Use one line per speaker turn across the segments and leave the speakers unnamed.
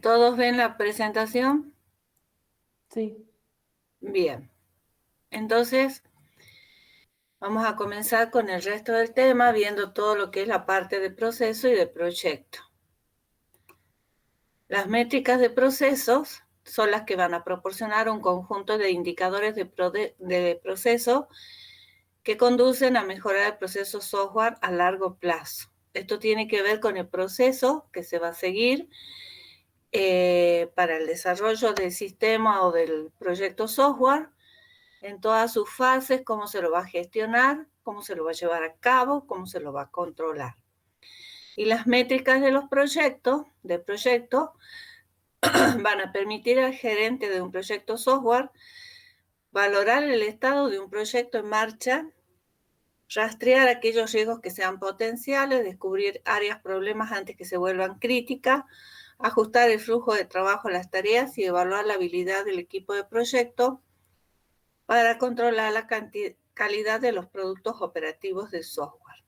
¿Todos ven la presentación?
Sí.
Bien. Entonces, vamos a comenzar con el resto del tema, viendo todo lo que es la parte de proceso y de proyecto. Las métricas de procesos son las que van a proporcionar un conjunto de indicadores de proceso que conducen a mejorar el proceso software a largo plazo. Esto tiene que ver con el proceso que se va a seguir para el desarrollo del sistema o del proyecto software, en todas sus fases, cómo se lo va a gestionar, cómo se lo va a llevar a cabo, cómo se lo va a controlar. Y las métricas de los proyectos, van a permitir al gerente de un proyecto software valorar el estado de un proyecto en marcha, rastrear aquellos riesgos que sean potenciales, descubrir áreas, problemas antes que se vuelvan críticas, ajustar el flujo de trabajo a las tareas y evaluar la habilidad del equipo de proyecto para controlar la calidad de los productos operativos del software.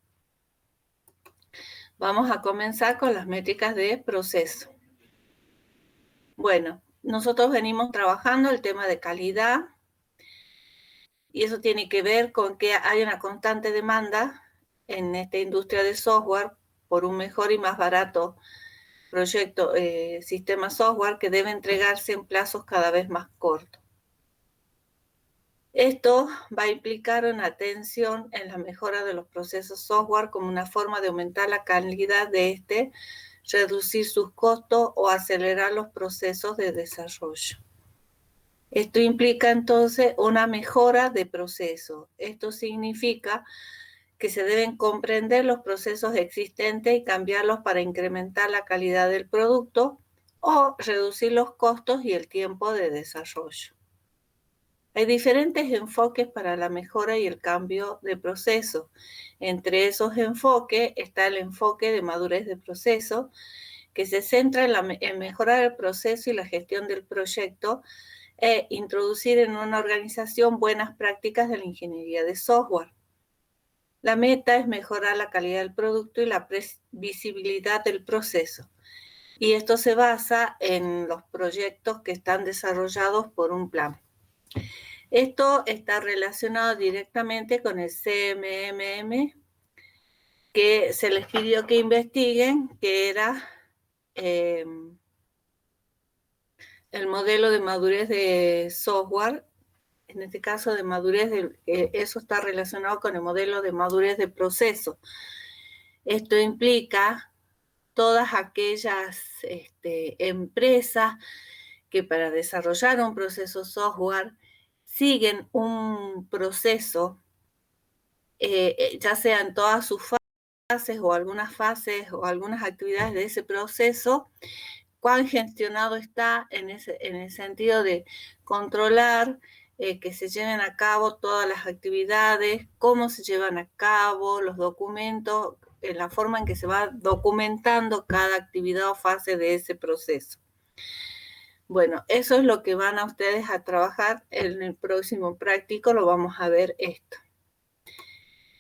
Vamos a comenzar con las métricas de proceso. Bueno, nosotros venimos trabajando el tema de calidad y eso tiene que ver con que hay una constante demanda en esta industria de software por un mejor y más barato sistema software que debe entregarse en plazos cada vez más cortos. Esto va a implicar una atención en la mejora de los procesos software como una forma de aumentar la calidad de este, reducir sus costos o acelerar los procesos de desarrollo. Esto implica entonces una mejora de procesos. Esto significa que se deben comprender los procesos existentes y cambiarlos para incrementar la calidad del producto o reducir los costos y el tiempo de desarrollo. Hay diferentes enfoques para la mejora y el cambio de proceso. Entre esos enfoques está el enfoque de madurez de proceso, que se centra en mejorar el proceso y la gestión del proyecto e introducir en una organización buenas prácticas de la ingeniería de software. La meta es mejorar la calidad del producto y la previsibilidad del proceso. Y esto se basa en los proyectos que están desarrollados por un plan. Esto está relacionado directamente con el CMMM, que se les pidió que investiguen, que era el modelo de madurez de software, en este caso de madurez, eso está relacionado con el modelo de madurez de proceso. Esto implica todas aquellas empresas que para desarrollar un proceso software siguen un proceso, ya sea en todas sus fases o algunas actividades de ese proceso, cuán gestionado está en el sentido de controlar que se lleven a cabo todas las actividades, cómo se llevan a cabo los documentos, en la forma en que se va documentando cada actividad o fase de ese proceso. Bueno, eso es lo que van a ustedes a trabajar en el próximo práctico, lo vamos a ver esto.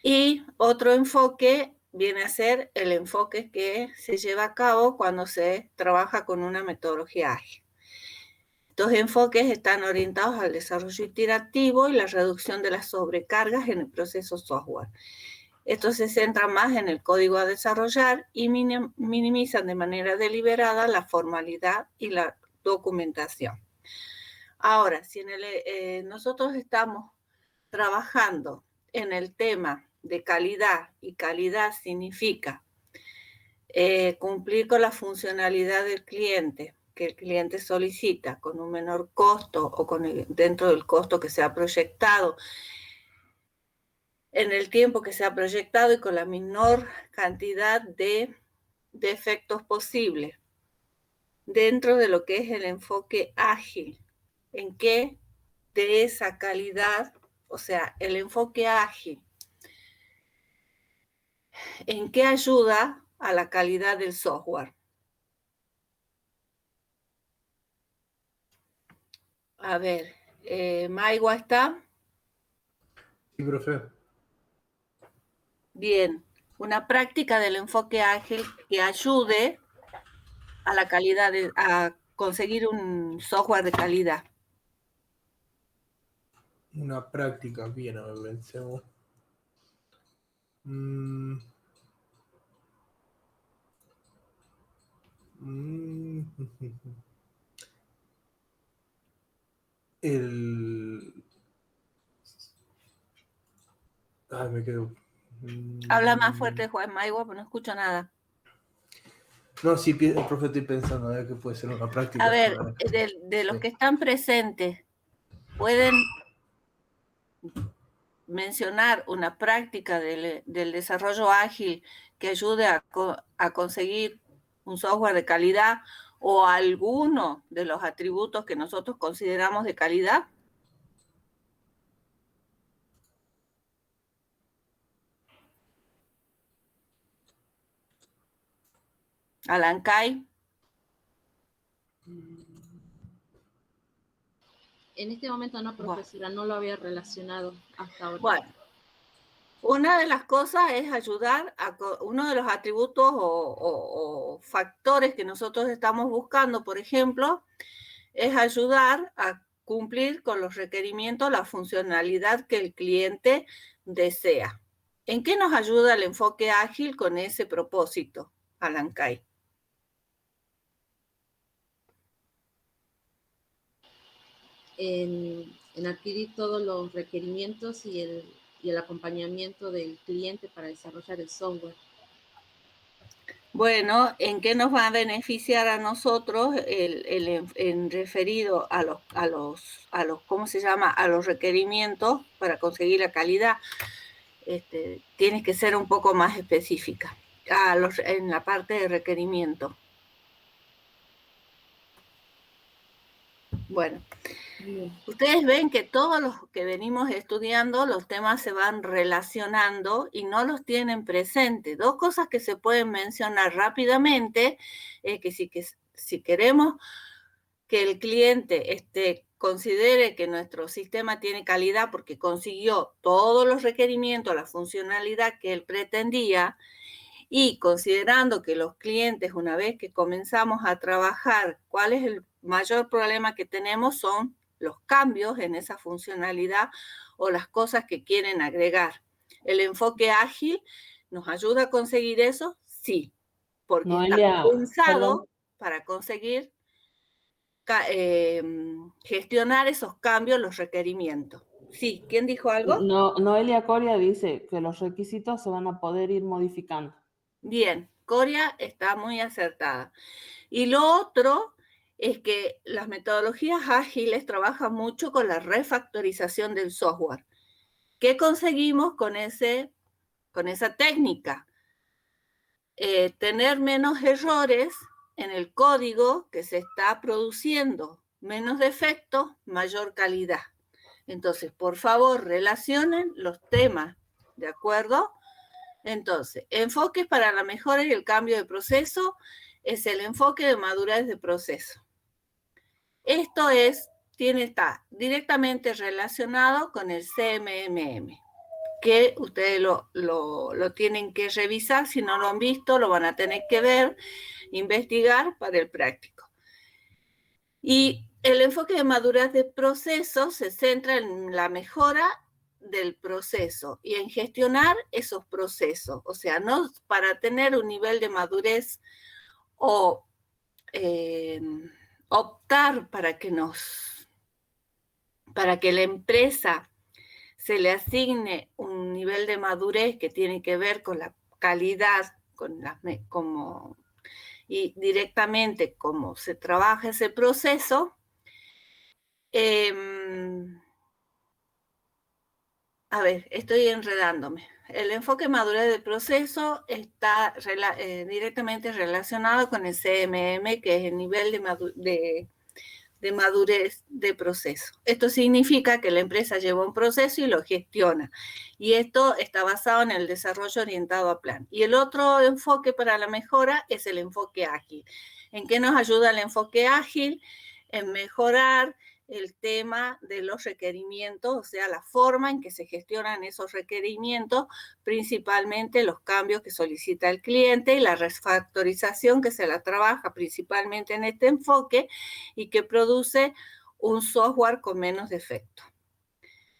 Y otro enfoque viene a ser el enfoque que se lleva a cabo cuando se trabaja con una metodología ágil. Estos enfoques están orientados al desarrollo iterativo y la reducción de las sobrecargas en el proceso software. Esto se centra más en el código a desarrollar y minimizan de manera deliberada la formalidad y la documentación. Ahora, si nosotros estamos trabajando en el tema de calidad, y calidad significa cumplir con la funcionalidad del cliente, que el cliente solicita, con un menor costo o dentro del costo que se ha proyectado, en el tiempo que se ha proyectado y con la menor cantidad de defectos posible, dentro de lo que es el enfoque ágil, en que de esa calidad, o sea, el enfoque ágil, ¿en qué ayuda a la calidad del software? A ver, Maigua está.
Sí, profe.
Bien, una práctica del enfoque ágil que ayude a la calidad, a conseguir un software de calidad?
Una práctica, bien, a ver, pensemos. Mm, mm, el... Ay, me quedo.
Habla más fuerte, Juan Maigua, porque no escucho nada.
No, sí, profe, estoy pensando, a ver qué puede ser una práctica.
A ver, de los que están presentes, ¿pueden mencionar una práctica del desarrollo ágil que ayude a conseguir un software de calidad o alguno de los atributos que nosotros consideramos de calidad? Alancay.
En este momento no, profesora, no lo había relacionado hasta ahora.
Bueno, una de las cosas es ayudar a uno de los atributos o factores que nosotros estamos buscando, por ejemplo, es ayudar a cumplir con los requerimientos, la funcionalidad que el cliente desea. ¿En qué nos ayuda el enfoque ágil con ese propósito, Alancay?
En adquirir todos los requerimientos y el acompañamiento del cliente para desarrollar el software.
Bueno, ¿en qué nos va a beneficiar a nosotros en referido a los, ¿cómo se llama? A los requerimientos para conseguir la calidad? Tienes que ser un poco más específica en la parte de requerimiento. Bueno, ustedes ven que todos los que venimos estudiando, los temas se van relacionando y no los tienen presentes. Dos cosas que se pueden mencionar rápidamente es que si queremos que el cliente considere que nuestro sistema tiene calidad porque consiguió todos los requerimientos, la funcionalidad que él pretendía, y considerando que los clientes, una vez que comenzamos a trabajar, ¿cuál es el mayor problema que tenemos? Son los cambios en esa funcionalidad o las cosas que quieren agregar. ¿El enfoque ágil nos ayuda a conseguir eso? Sí, porque
Noelia,
está pensado
perdón.
para conseguir gestionar esos cambios, los requerimientos. Sí, ¿quién dijo algo?
No, Noelia Coria dice que los requisitos se van a poder ir modificando.
Bien, Coria está muy acertada. Y lo otro es que las metodologías ágiles trabajan mucho con la refactorización del software. ¿Qué conseguimos con esa técnica? Tener menos errores en el código que se está produciendo, menos defectos, mayor calidad. Entonces, por favor, relacionen los temas, ¿de acuerdo? Entonces, enfoques para la mejora y el cambio de proceso es el enfoque de madurez de proceso. Esto está directamente relacionado con el CMMM, que ustedes lo tienen que revisar. Si no lo han visto, lo van a tener que ver, investigar para el práctico. Y el enfoque de madurez de proceso se centra en la mejora del proceso y en gestionar esos procesos. O sea, no para tener un nivel de madurez o optar para que la empresa se le asigne un nivel de madurez que tiene que ver con la calidad, y directamente cómo se trabaja ese proceso. A ver, estoy enredándome. El enfoque madurez del proceso está directamente relacionado con el CMM, que es el nivel de madurez de proceso. Esto significa que la empresa lleva un proceso y lo gestiona. Y esto está basado en el desarrollo orientado a plan. Y el otro enfoque para la mejora es el enfoque ágil. ¿En qué nos ayuda el enfoque ágil? En mejorar el tema de los requerimientos, o sea, la forma en que se gestionan esos requerimientos, principalmente los cambios que solicita el cliente y la refactorización que se la trabaja principalmente en este enfoque y que produce un software con menos defectos.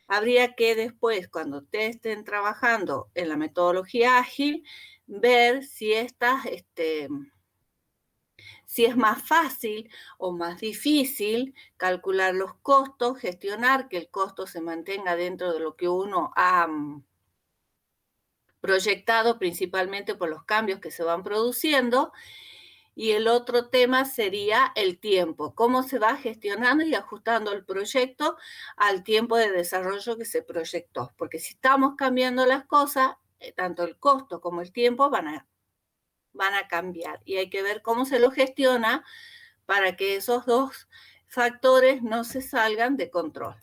Habría que después, cuando te estén trabajando en la metodología ágil, ver si si es más fácil o más difícil calcular los costos, gestionar que el costo se mantenga dentro de lo que uno ha proyectado, principalmente por los cambios que se van produciendo. Y el otro tema sería el tiempo, cómo se va gestionando y ajustando el proyecto al tiempo de desarrollo que se proyectó. Porque si estamos cambiando las cosas, tanto el costo como el tiempo van a cambiar. Y hay que ver cómo se lo gestiona para que esos dos factores no se salgan de control.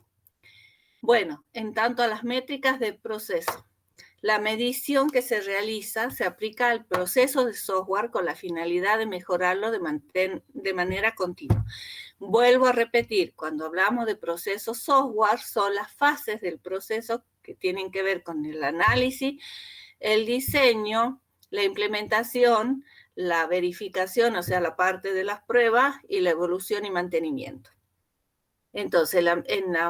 Bueno, en tanto a las métricas del proceso. La medición que se realiza se aplica al proceso de software con la finalidad de mejorarlo de manera continua. Vuelvo a repetir, cuando hablamos de proceso software, son las fases del proceso que tienen que ver con el análisis, el diseño, la implementación, la verificación, o sea, la parte de las pruebas y la evolución y mantenimiento. Entonces,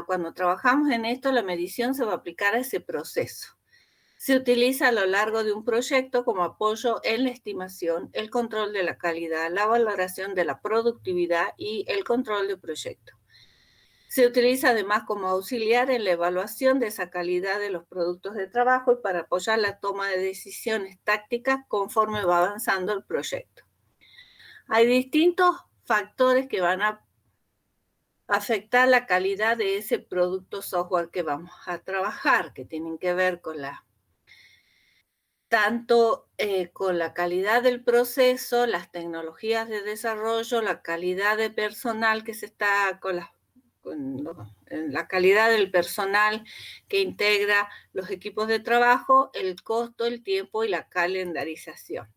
cuando trabajamos en esto, la medición se va a aplicar a ese proceso. Se utiliza a lo largo de un proyecto como apoyo en la estimación, el control de la calidad, la valoración de la productividad y el control del proyecto. Se utiliza además como auxiliar en la evaluación de esa calidad de los productos de trabajo y para apoyar la toma de decisiones tácticas conforme va avanzando el proyecto. Hay distintos factores que van a afectar la calidad de ese producto software que vamos a trabajar, que tienen que ver con tanto con la calidad del proceso, las tecnologías de desarrollo, la calidad de personal que se está la calidad del personal que integra los equipos de trabajo, el costo, el tiempo y la calendarización.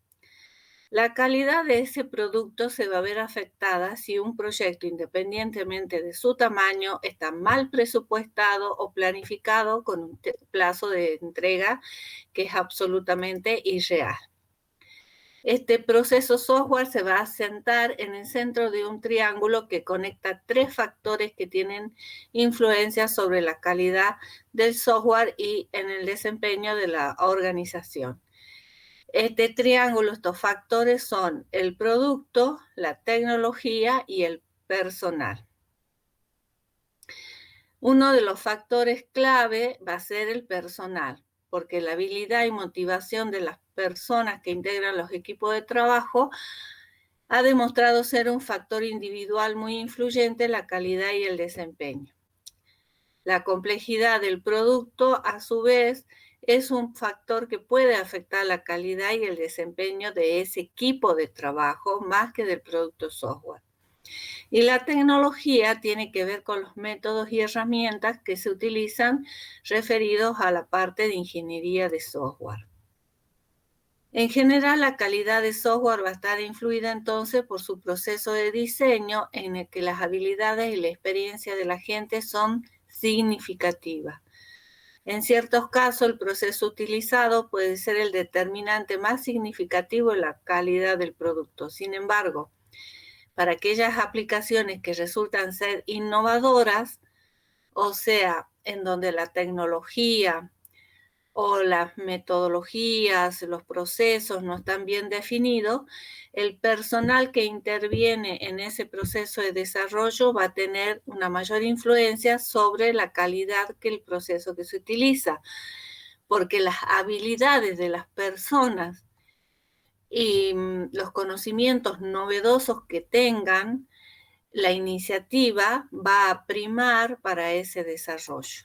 La calidad de ese producto se va a ver afectada si un proyecto, independientemente de su tamaño, está mal presupuestado o planificado con un plazo de entrega que es absolutamente irreal. Este proceso software se va a asentar en el centro de un triángulo que conecta tres factores que tienen influencia sobre la calidad del software y en el desempeño de la organización. Este triángulo, estos factores son el producto, la tecnología y el personal. Uno de los factores clave va a ser el personal, porque la habilidad y motivación de las personas que integran los equipos de trabajo ha demostrado ser un factor individual muy influyente en la calidad y el desempeño. La complejidad del producto, a su vez, es un factor que puede afectar la calidad y el desempeño de ese equipo de trabajo más que del producto software. Y la tecnología tiene que ver con los métodos y herramientas que se utilizan referidos a la parte de ingeniería de software. En general, la calidad de software va a estar influida entonces por su proceso de diseño en el que las habilidades y la experiencia de la gente son significativas. En ciertos casos, el proceso utilizado puede ser el determinante más significativo en la calidad del producto. Sin embargo, para aquellas aplicaciones que resultan ser innovadoras, o sea, en donde la tecnología o las metodologías, los procesos no están bien definidos, el personal que interviene en ese proceso de desarrollo va a tener una mayor influencia sobre la calidad que el proceso que se utiliza, porque las habilidades de las personas y los conocimientos novedosos que tengan, la iniciativa va a primar para ese desarrollo.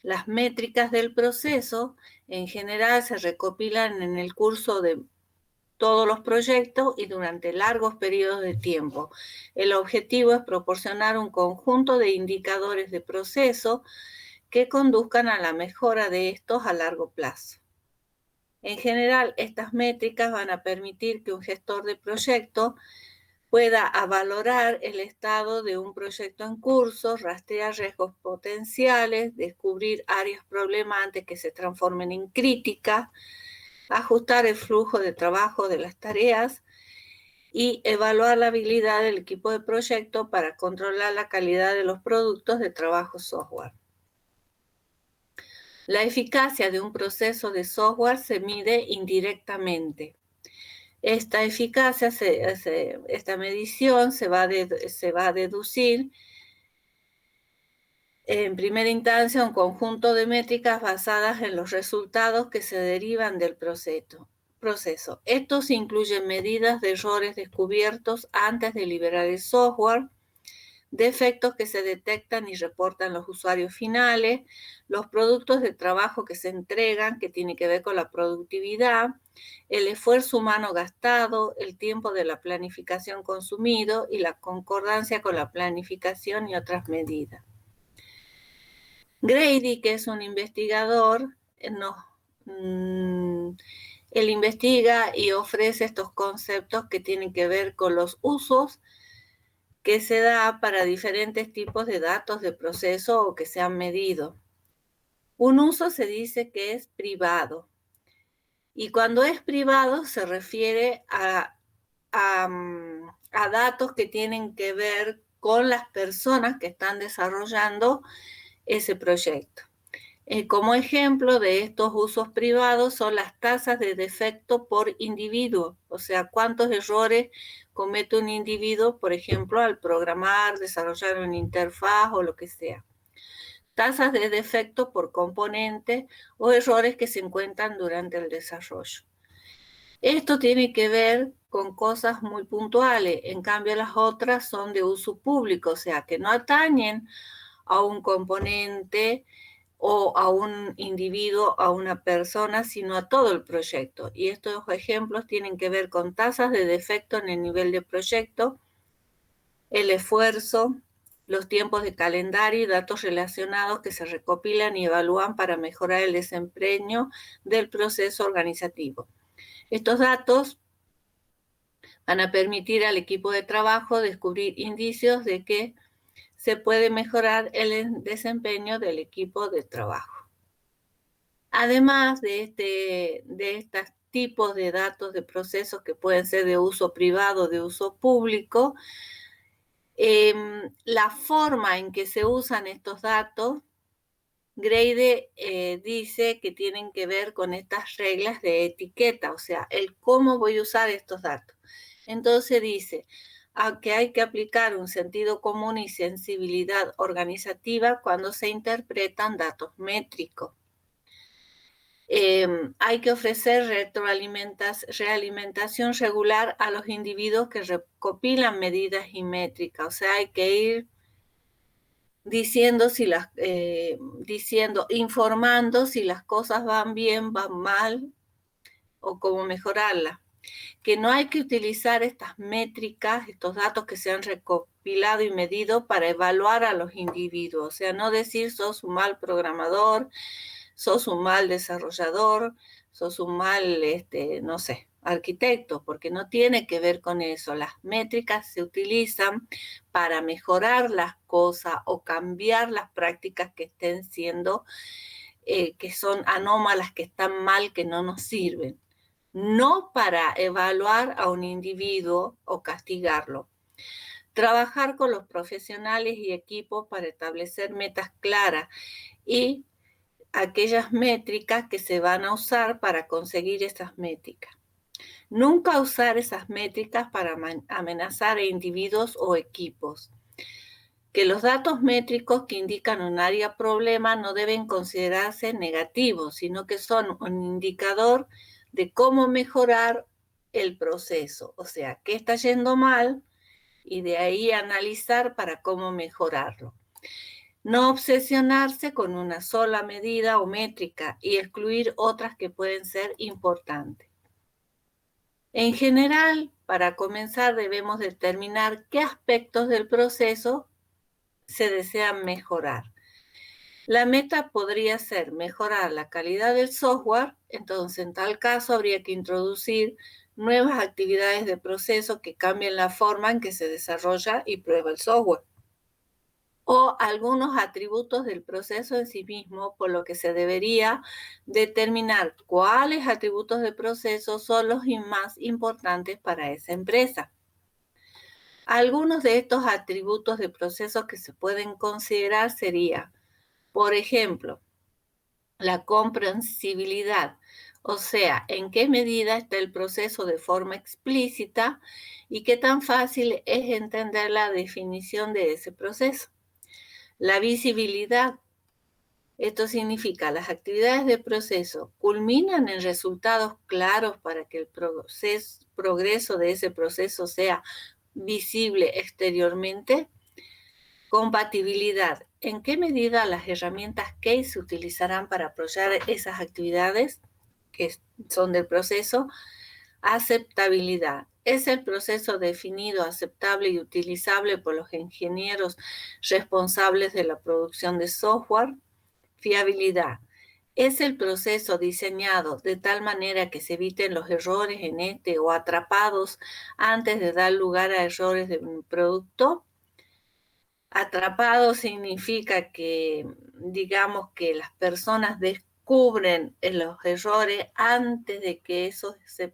Las métricas del proceso en general se recopilan en el curso de todos los proyectos y durante largos periodos de tiempo. El objetivo es proporcionar un conjunto de indicadores de proceso que conduzcan a la mejora de estos a largo plazo. En general, estas métricas van a permitir que un gestor de proyecto pueda valorar el estado de un proyecto en curso, rastrear riesgos potenciales, descubrir áreas problemáticas que se transformen en críticas, ajustar el flujo de trabajo de las tareas y evaluar la habilidad del equipo de proyecto para controlar la calidad de los productos de trabajo software. La eficacia de un proceso de software se mide indirectamente. Esta eficacia, esta medición se va a deducir en primera instancia un conjunto de métricas basadas en los resultados que se derivan del proceso. Estos incluyen medidas de errores descubiertos antes de liberar el software, defectos que se detectan y reportan los usuarios finales, los productos de trabajo que se entregan, que tiene que ver con la productividad, el esfuerzo humano gastado, el tiempo de la planificación consumido y la concordancia con la planificación y otras medidas. Grady, que es un investigador, él investiga y ofrece estos conceptos que tienen que ver con los usos que se da para diferentes tipos de datos de proceso o que se han medido. Un uso se dice que es privado. Y cuando es privado se refiere a datos que tienen que ver con las personas que están desarrollando ese proyecto. Como ejemplo de estos usos privados son las tasas de defecto por individuo, o sea, cuántos errores comete un individuo, por ejemplo, al programar, desarrollar una interfaz o lo que sea. Tasas de defecto por componente o errores que se encuentran durante el desarrollo. Esto tiene que ver con cosas muy puntuales, en cambio las otras son de uso público, o sea, que no atañen a un componente o a un individuo, a una persona, sino a todo el proyecto. Y estos ejemplos tienen que ver con tasas de defecto en el nivel de proyecto, el esfuerzo, los tiempos de calendario y datos relacionados que se recopilan y evalúan para mejorar el desempeño del proceso organizativo. Estos datos van a permitir al equipo de trabajo descubrir indicios de que se puede mejorar el desempeño del equipo de trabajo. Además de estos tipos de datos de procesos que pueden ser de uso privado, de uso público, la forma en que se usan estos datos, Grady dice que tienen que ver con estas reglas de etiqueta, o sea, el cómo voy a usar estos datos. Entonces dice que hay que aplicar un sentido común y sensibilidad organizativa cuando se interpretan datos métricos. Hay que ofrecer realimentación regular a los individuos que recopilan medidas y métricas, o sea, hay que ir informando si las cosas van bien, van mal o cómo mejorarlas. Que no hay que utilizar estas métricas, estos datos que se han recopilado y medido para evaluar a los individuos. O sea, no decir sos un mal programador, sos un mal desarrollador, sos un mal, no sé, arquitecto, porque no tiene que ver con eso. Las métricas se utilizan para mejorar las cosas o cambiar las prácticas que estén siendo, que son anómalas, que están mal, que no nos sirven. No para evaluar a un individuo o castigarlo. Trabajar con los profesionales y equipos para establecer metas claras y aquellas métricas que se van a usar para conseguir esas métricas. Nunca usar esas métricas para amenazar a individuos o equipos. Que los datos métricos que indican un área problema no deben considerarse negativos, sino que son un indicador de cómo mejorar el proceso. O sea, qué está yendo mal y de ahí analizar para cómo mejorarlo. No obsesionarse con una sola medida o métrica y excluir otras que pueden ser importantes. En general, para comenzar debemos determinar qué aspectos del proceso se desean mejorar. La meta podría ser mejorar la calidad del software, entonces en tal caso habría que introducir nuevas actividades de proceso que cambien la forma en que se desarrolla y prueba el software, o algunos atributos del proceso en sí mismo, por lo que se debería determinar cuáles atributos de proceso son los más importantes para esa empresa. Algunos de estos atributos de proceso que se pueden considerar sería, por ejemplo, la comprensibilidad, o sea, en qué medida está el proceso de forma explícita y qué tan fácil es entender la definición de ese proceso. La visibilidad, esto significa las actividades de proceso culminan en resultados claros para que el progreso de ese proceso sea visible exteriormente. Compatibilidad, ¿en qué medida las herramientas CASE se utilizarán para apoyar esas actividades que son del proceso? Aceptabilidad, ¿es el proceso definido, aceptable y utilizable por los ingenieros responsables de la producción de software? Fiabilidad, ¿es el proceso diseñado de tal manera que se eviten los errores en este o atrapados antes de dar lugar a errores de un producto? Atrapado significa que, digamos, que las personas descubren los errores antes de que esos se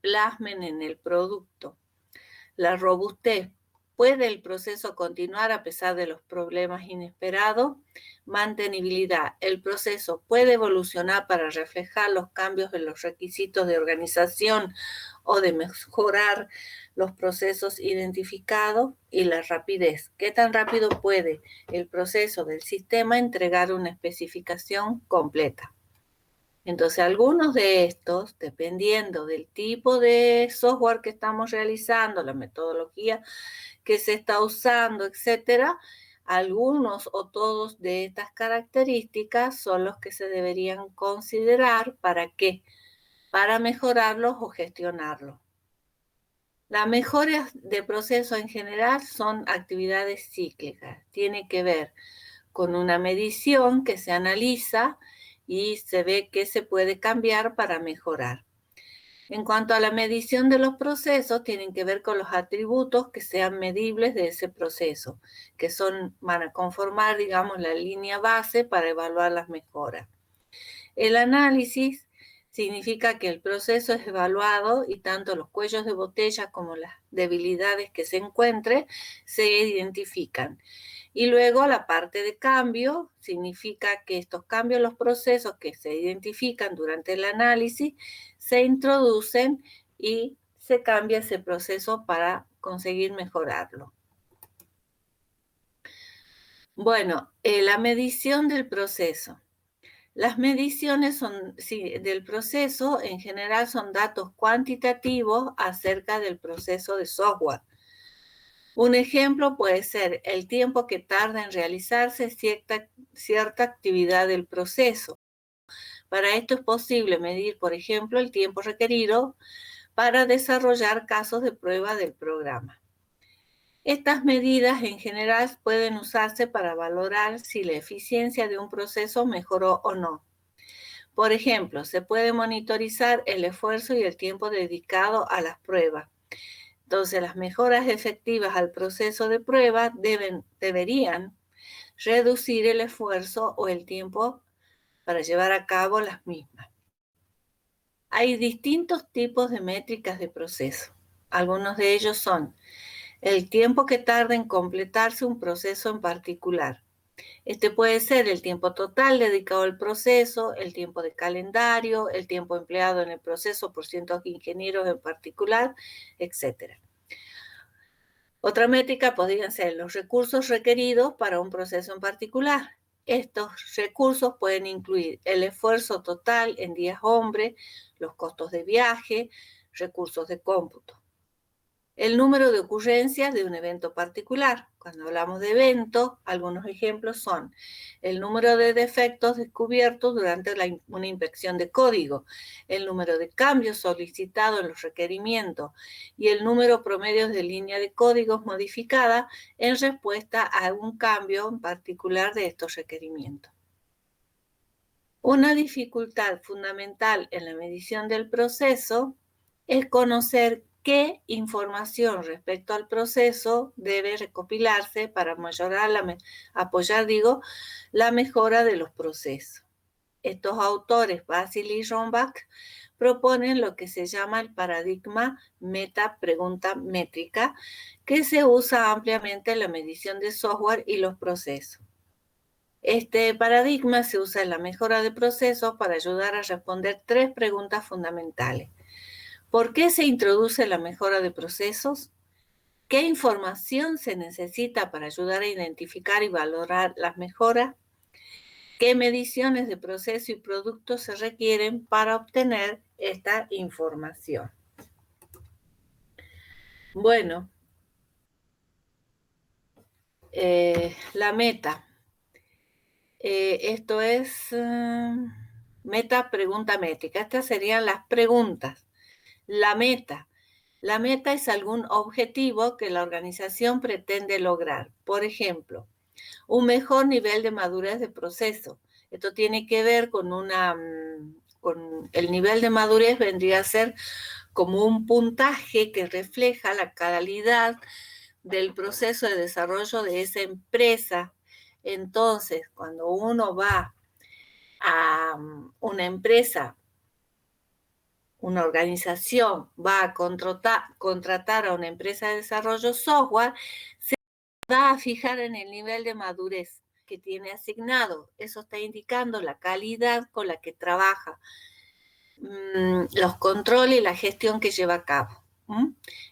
plasmen en el producto. La robustez, ¿puede el proceso continuar a pesar de los problemas inesperados? Mantenibilidad, ¿el proceso puede evolucionar para reflejar los cambios en los requisitos de organización o de mejorar los procesos identificados? Y la rapidez, ¿qué tan rápido puede el proceso del sistema entregar una especificación completa? Entonces, algunos de estos, dependiendo del tipo de software que estamos realizando, la metodología que se está usando, etcétera, algunos o todos de estas características son los que se deberían considerar. ¿Para qué? Para mejorarlos o gestionarlos. Las mejoras de proceso en general son actividades cíclicas. Tiene que ver con una medición que se analiza y se ve qué se puede cambiar para mejorar. En cuanto a la medición de los procesos, tienen que ver con los atributos que sean medibles de ese proceso, que van a conformar, digamos, la línea base para evaluar las mejoras. El análisis significa que el proceso es evaluado y tanto los cuellos de botella como las debilidades que se encuentren se identifican. Y luego la parte de cambio significa que estos cambios en los procesos que se identifican durante el análisis se introducen y se cambia ese proceso para conseguir mejorarlo. Bueno, la medición del proceso. Las mediciones del proceso en general son datos cuantitativos acerca del proceso de software. Un ejemplo puede ser el tiempo que tarda en realizarse cierta actividad del proceso. Para esto es posible medir, por ejemplo, el tiempo requerido para desarrollar casos de prueba del programa. Estas medidas en general pueden usarse para valorar si la eficiencia de un proceso mejoró o no. Por ejemplo, se puede monitorizar el esfuerzo y el tiempo dedicado a las pruebas. Entonces, las mejoras efectivas al proceso de prueba deberían reducir el esfuerzo o el tiempo para llevar a cabo las mismas. Hay distintos tipos de métricas de proceso. Algunos de ellos son el tiempo que tarda en completarse un proceso en particular. Este puede ser el tiempo total dedicado al proceso, el tiempo de calendario, el tiempo empleado en el proceso por ciertos ingenieros en particular, etc. Otra métrica podrían ser los recursos requeridos para un proceso en particular. Estos recursos pueden incluir el esfuerzo total en días hombre, los costos de viaje, recursos de cómputo. El número de ocurrencias de un evento particular. Cuando hablamos de eventos, algunos ejemplos son el número de defectos descubiertos durante una inspección de código, el número de cambios solicitados en los requerimientos y el número promedio de líneas de códigos modificadas en respuesta a un cambio en particular de estos requerimientos. Una dificultad fundamental en la medición del proceso es conocer qué información respecto al proceso debe recopilarse para apoyar la mejora de los procesos. Estos autores, Basil y Rombach, proponen lo que se llama el paradigma meta-pregunta métrica, que se usa ampliamente en la medición de software y los procesos. Este paradigma se usa en la mejora de procesos para ayudar a responder 3 preguntas fundamentales. ¿Por qué se introduce la mejora de procesos? ¿Qué información se necesita para ayudar a identificar y valorar las mejoras? ¿Qué mediciones de proceso y producto se requieren para obtener esta información? Bueno, la meta. Esto es meta, pregunta, métrica. Estas serían las preguntas. La meta. La meta es algún objetivo que la organización pretende lograr. Por ejemplo, un mejor nivel de madurez de proceso. Esto tiene que ver con el nivel de madurez, vendría a ser como un puntaje que refleja la calidad del proceso de desarrollo de esa empresa. Entonces, cuando uno va a una empresa, una organización va a contratar a una empresa de desarrollo software, se va a fijar en el nivel de madurez que tiene asignado. Eso está indicando la calidad con la que trabaja, los controles y la gestión que lleva a cabo.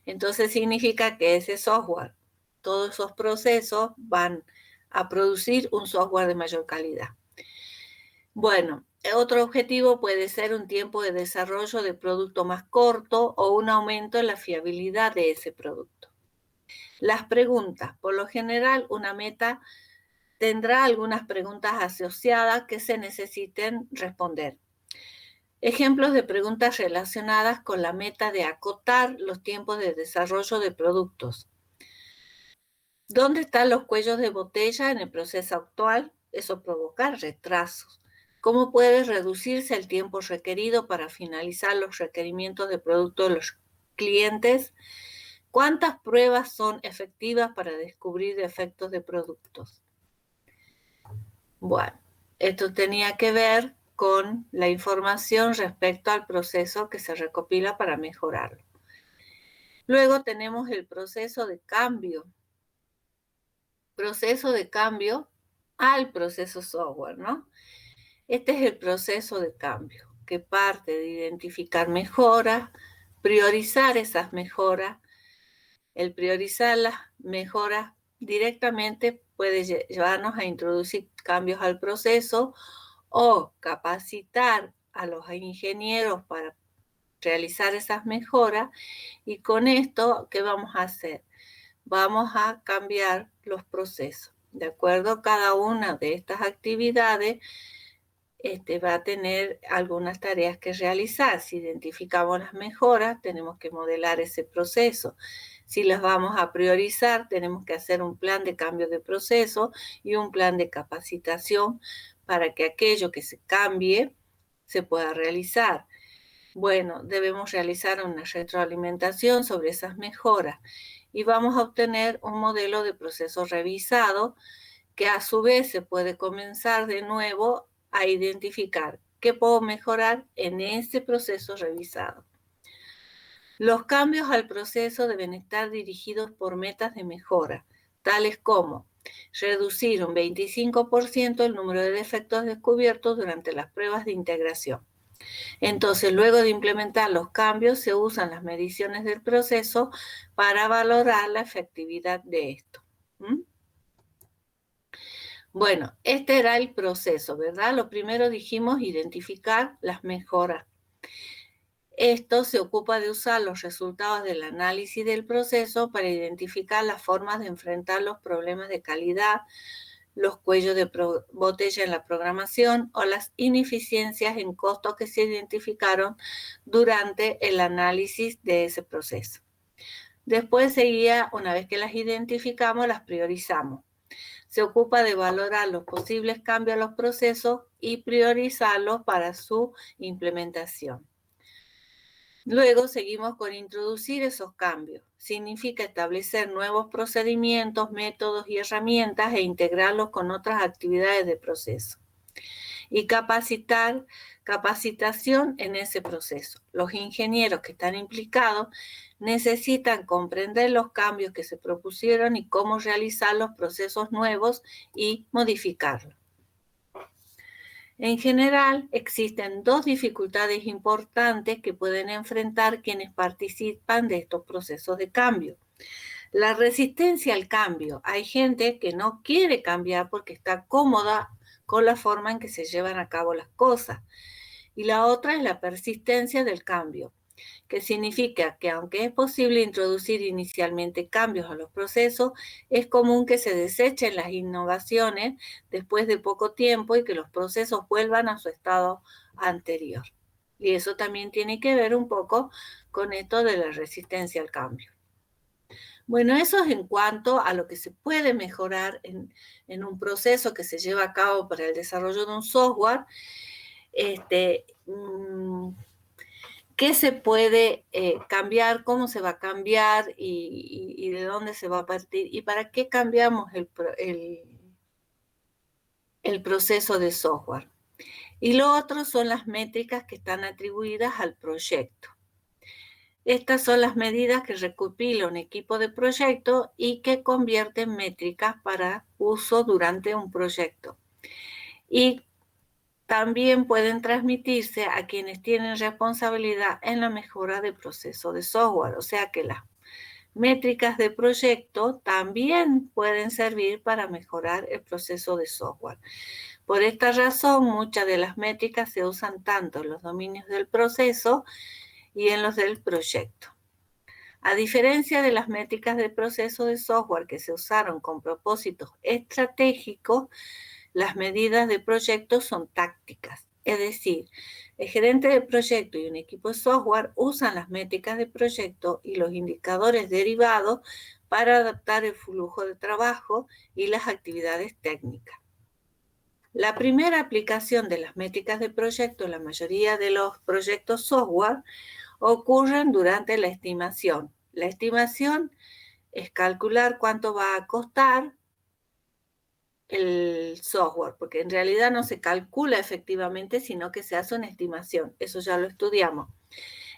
Entonces significa que ese software, todos esos procesos van a producir un software de mayor calidad. Bueno, otro objetivo puede ser un tiempo de desarrollo de producto más corto o un aumento en la fiabilidad de ese producto. Las preguntas. Por lo general, una meta tendrá algunas preguntas asociadas que se necesiten responder. Ejemplos de preguntas relacionadas con la meta de acotar los tiempos de desarrollo de productos. ¿Dónde están los cuellos de botella en el proceso actual? Eso provoca retrasos. ¿Cómo puede reducirse el tiempo requerido para finalizar los requerimientos de producto de los clientes? ¿Cuántas pruebas son efectivas para descubrir defectos de productos? Bueno, esto tenía que ver con la información respecto al proceso que se recopila para mejorarlo. Luego tenemos el proceso de cambio. Proceso de cambio al proceso software, ¿no? Este es el proceso de cambio, que parte de identificar mejoras, priorizar esas mejoras. El priorizar las mejoras directamente puede llevarnos a introducir cambios al proceso o capacitar a los ingenieros para realizar esas mejoras, y con esto, ¿qué vamos a hacer? Vamos a cambiar los procesos. De acuerdo, cada una de estas actividades va a tener algunas tareas que realizar. Si identificamos las mejoras, tenemos que modelar ese proceso. Si las vamos a priorizar, tenemos que hacer un plan de cambio de proceso y un plan de capacitación para que aquello que se cambie se pueda realizar. Bueno, debemos realizar una retroalimentación sobre esas mejoras y vamos a obtener un modelo de proceso revisado que a su vez se puede comenzar de nuevo a identificar qué puedo mejorar en ese proceso revisado. Los cambios al proceso deben estar dirigidos por metas de mejora, tales como reducir un 25% el número de defectos descubiertos durante las pruebas de integración. Entonces, luego de implementar los cambios, se usan las mediciones del proceso para valorar la efectividad de esto. Bueno, este era el proceso, ¿verdad? Lo primero dijimos identificar las mejoras. Esto se ocupa de usar los resultados del análisis del proceso para identificar las formas de enfrentar los problemas de calidad, los cuellos de botella en la programación o las ineficiencias en costos que se identificaron durante el análisis de ese proceso. Después seguía, una vez que las identificamos, las priorizamos. se ocupa de valorar los posibles cambios a los procesos y priorizarlos para su implementación. Luego seguimos con introducir esos cambios. Significa establecer nuevos procedimientos, métodos y herramientas e integrarlos con otras actividades de proceso. Y capacitación en ese proceso. Los ingenieros que están implicados necesitan comprender los cambios que se propusieron y cómo realizar los procesos nuevos y modificarlos. En general, existen dos dificultades importantes que pueden enfrentar quienes participan de estos procesos de cambio. La resistencia al cambio. Hay gente que no quiere cambiar porque está cómoda con la forma en que se llevan a cabo las cosas. Y la otra es la persistencia del cambio, que significa que aunque es posible introducir inicialmente cambios a los procesos, es común que se desechen las innovaciones después de poco tiempo y que los procesos vuelvan a su estado anterior. Y eso también tiene que ver un poco con esto de la resistencia al cambio. Bueno, eso es en cuanto a lo que se puede mejorar en un proceso que se lleva a cabo para el desarrollo de un software. ¿Qué se puede cambiar? ¿Cómo se va a cambiar? Y de dónde se va a partir? ¿Y para qué cambiamos el proceso de software? Y lo otro son las métricas que están atribuidas al proyecto. Estas son las medidas que recopila un equipo de proyecto y que convierten métricas para uso durante un proyecto. Y también pueden transmitirse a quienes tienen responsabilidad en la mejora del proceso de software. O sea que las métricas de proyecto también pueden servir para mejorar el proceso de software. Por esta razón, muchas de las métricas se usan tanto en los dominios del proceso y en los del proyecto. A diferencia de las métricas de proceso de software que se usaron con propósitos estratégicos, las medidas de proyecto son tácticas. Es decir, el gerente de proyecto y un equipo de software usan las métricas de proyecto y los indicadores derivados para adaptar el flujo de trabajo y las actividades técnicas. La primera aplicación de las métricas de proyecto en la mayoría de los proyectos software ocurren durante la estimación. La estimación es calcular cuánto va a costar el software, porque en realidad no se calcula efectivamente, sino que se hace una estimación. Eso ya lo estudiamos.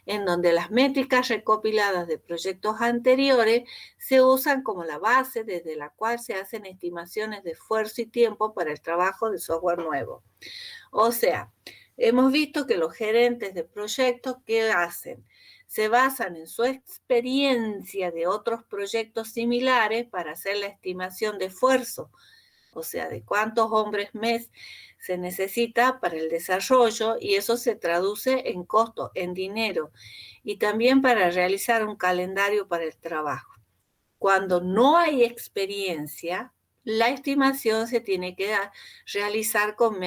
En donde las métricas recopiladas de proyectos anteriores se usan como la base desde la cual se hacen estimaciones de esfuerzo y tiempo para el trabajo de software nuevo. O sea, hemos visto que los gerentes de proyectos, ¿qué hacen? Se basan en su experiencia de otros proyectos similares para hacer la estimación de esfuerzo, o sea, de cuántos hombres mes se necesita para el desarrollo, y eso se traduce en costo, en dinero, y también para realizar un calendario para el trabajo. Cuando no hay experiencia, la estimación se tiene que realizar con